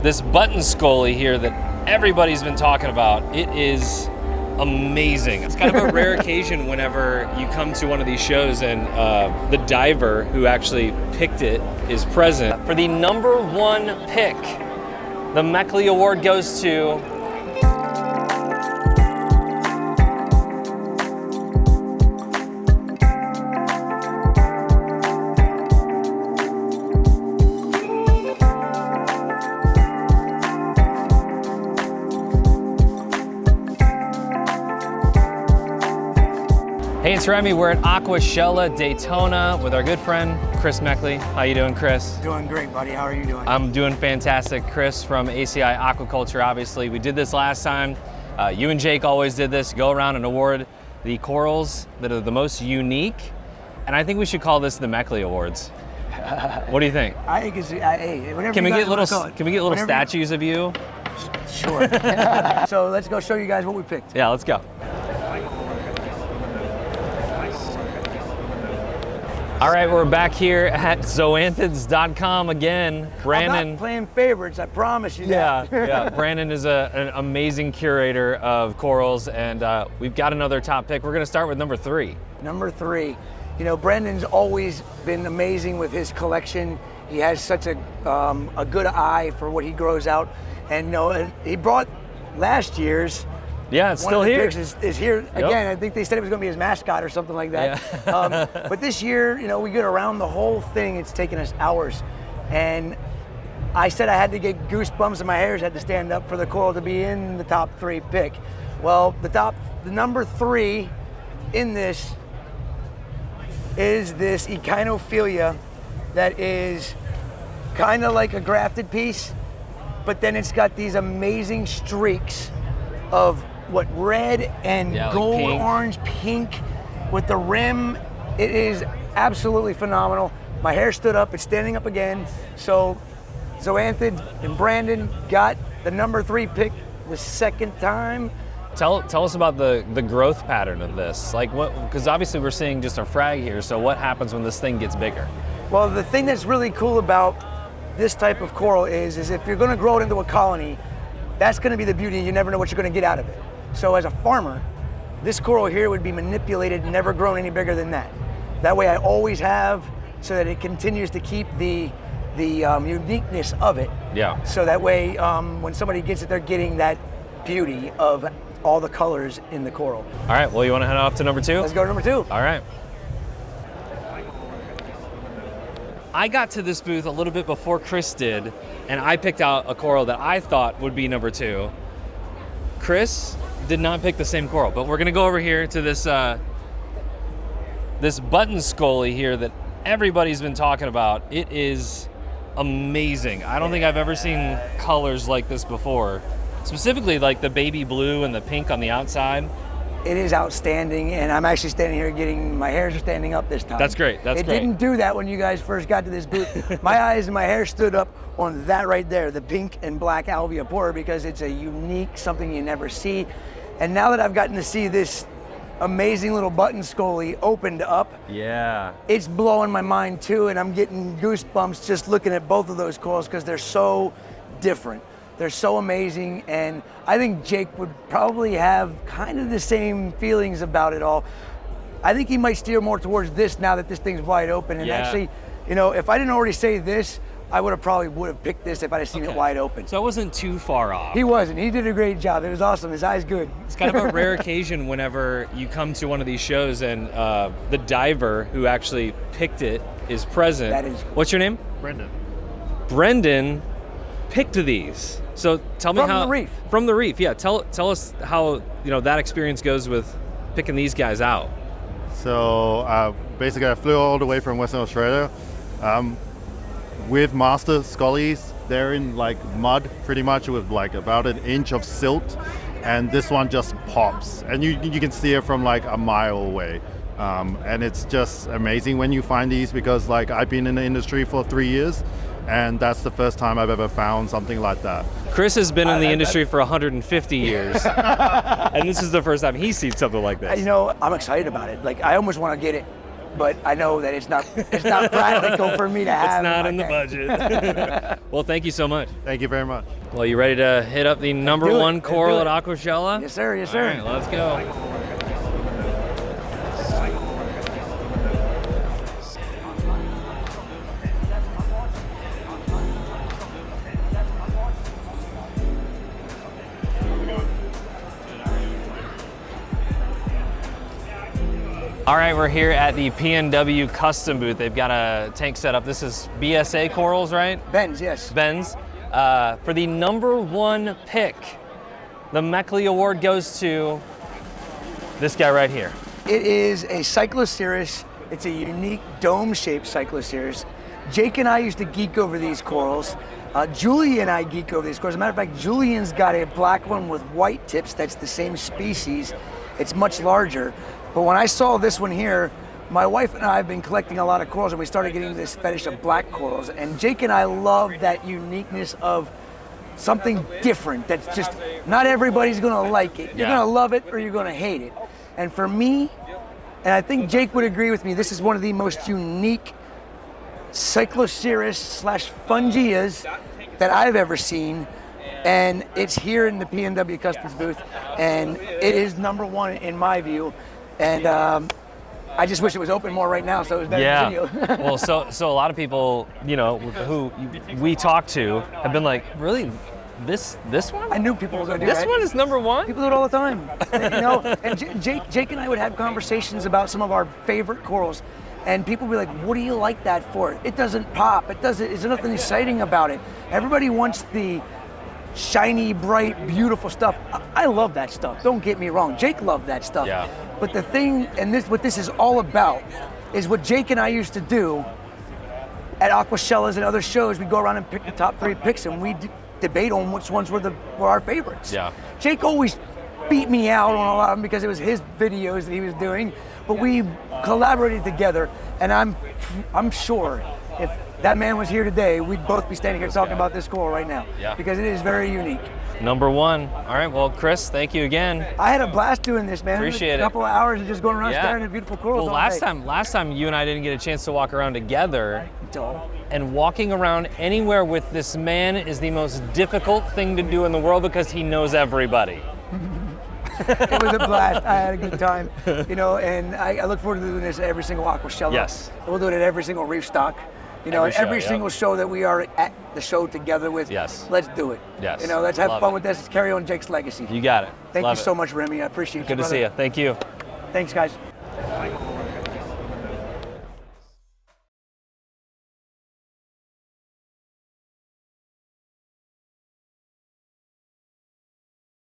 This button scully here that everybody's been talking about, it is amazing. It's kind of a rare occasion whenever you come to one of these shows and the diver who actually picked it is present. For the #1 pick, the Meckley Award goes to Hey, it's Remy. We're at Aquashella Daytona with our good friend, Chris Meckley. How you doing, Chris? Doing great, buddy. How are you doing? I'm doing fantastic. Chris from ACI Aquaculture, obviously. We did this last time. You and Jake always did this. Go around and award the corals that are the most unique. And I think we should call this the Meckley Awards. What do you think? I think it's, whatever Can we you get guys little wanna call it. Can we get little Whatever statues of you? Sure. So let's go show you guys what we picked. Yeah, let's go. All right, we're back here at zoanthids.com again. Brandon. I'm not playing favorites, I promise you that. Yeah. Brandon is an amazing curator of corals, and we've got another top pick. We're gonna start with number 3. Number 3. You know, Brandon's always been amazing with his collection. He has such a good eye for what he grows out. And you know, he brought last year's. Yeah, it's One still of the here. picks is here again. I think they said it was going to be his mascot or something like that. Yeah. But this year, you know, we get around the whole thing. It's taken us hours, and I said I had to get goosebumps and my hairs had to stand up for the coral to be in the top 3 pick. Well, the number 3 in this is this echinophilia that is kind of like a grafted piece, but then it's got these amazing streaks of red and gold, like pink. orange, pink with the rim. It is absolutely phenomenal. My hair stood up, it's standing up again. So Zoanthid and Brandon got the number 3 pick the second time. Tell us about the growth pattern of this. Like what, because obviously we're seeing just a frag here, so what happens when this thing gets bigger? Well, the thing that's really cool about this type of coral is if you're gonna grow it into a colony, that's gonna be the beauty. You never know what you're gonna get out of it. So as a farmer, this coral here would be manipulated, never grown any bigger than that. That way I always have, so that it continues to keep the uniqueness of it. Yeah. So that way, when somebody gets it, they're getting that beauty of all the colors in the coral. All right, well, you wanna head off to number 2? Let's go to number 2. All right. I got to this booth a little bit before Chris did, and I picked out a coral that I thought would be number 2. Chris did not pick the same coral, but we're gonna go over here to this this button scully here that everybody's been talking about. It is amazing. I don't think I've ever seen colors like this before. Specifically like the baby blue and the pink on the outside. It is outstanding, and I'm actually standing here my hairs are standing up this time. That's great, that's great. It didn't do that when you guys first got to this booth. My eyes and my hair stood up on that right there, the pink and black alveopora, because it's a unique, something you never see. And now that I've gotten to see this amazing little button scully opened up, yeah, it's blowing my mind too, and I'm getting goosebumps just looking at both of those corals because they're so different. They're so amazing, and I think Jake would probably have kind of the same feelings about it all. I think he might steer more towards this now that this thing's wide open. And actually, you know, if I didn't already say this, I would have picked this if I'd have seen it wide open. So it wasn't too far off. He wasn't. He did a great job. It was awesome. His eye's good. It's kind of a rare occasion whenever you come to one of these shows and the diver who actually picked it is present. That is. What's your name? Brendan. Brendan picked these. So tell me From how. the Reef. From the Reef, yeah. Tell us how that experience goes with picking these guys out. So basically I flew all the way from Western Australia with master scullies. They're in like mud pretty much with like about an inch of silt, and this one just pops and you can see it from like a mile away. And it's just amazing when you find these, because like I've been in the industry for 3 years, and that's the first time I've ever found something like that. Chris has been in the industry for 150 years, and this is the first time he's seen something like this. You know, I'm excited about it. Like, I almost want to get it but I know that it's not practical for me to have. It's not in the budget. Well, thank you so much. Thank you very much. Well, you ready to hit up the number one coral at Aquashella? Yes, sir. Yes, sir. All right, let's go. All right, we're here at the PNW custom booth. They've got a tank set up. This is BSA corals, right? Ben's, yes. Ben's. For the number one pick, the Meckley Award goes to this guy right here. It is a Cycloceras. It's a unique dome-shaped Cycloceras. Jake and I used to geek over these corals. Julie and I geek over these corals. As a matter of fact, Julian's got a black one with white tips that's the same species. It's much larger. But when I saw this one here, my wife and I have been collecting a lot of corals, and we started getting this fetish of black corals. And Jake and I love that uniqueness of something different that's just, not everybody's gonna like it. You're gonna love it or you're gonna hate it. And for me, and I think Jake would agree with me, this is one of the most unique Cycloceras / Fungias that I've ever seen. And it's here in the PNW Customs booth, and it is number one in my view. And I just wish it was open more right now, so it was better video. Well, so a lot of people, you know, who we talk to have been like, really, this one? I knew people were going to do this that. This one is number one? People do it all the time. You know, and Jake and I would have conversations about some of our favorite corals, and people would be like, what do you like that for? It doesn't pop. It doesn't. There's nothing exciting about it. Everybody wants the shiny, bright, beautiful stuff. I love that stuff. Don't get me wrong. Jake loved that stuff. Yeah. But the thing, and what this is all about, is what Jake and I used to do at Aquashellas and other shows. We'd go around and pick the top 3 picks, and we'd debate on which ones were our favorites. Yeah. Jake always beat me out on a lot of them because it was his videos that he was doing, but we collaborated together, and I'm sure if that man was here today, we'd both be standing here talking about this coral right now. Yeah. Because it is very unique. Number one. All right, well, Chris, thank you again. I had a blast doing this, man. Appreciate it. A couple of hours of just going around staring at beautiful corals. Well, last time you and I didn't get a chance to walk around together. And walking around anywhere with this man is the most difficult thing to do in the world because he knows everybody. It was a blast. I had a good time, you know, and I look forward to doing this at every single Aquashella. Yes. We'll do it at every single Reef stock. You know, every single show that we are at the show together with. Yes. Let's do it. Yes. You know, let's have fun with this. Let's carry on Jake's legacy. You got it. Thank you so much, Remy. I appreciate you. Good to see you. Thank you. Thanks, guys.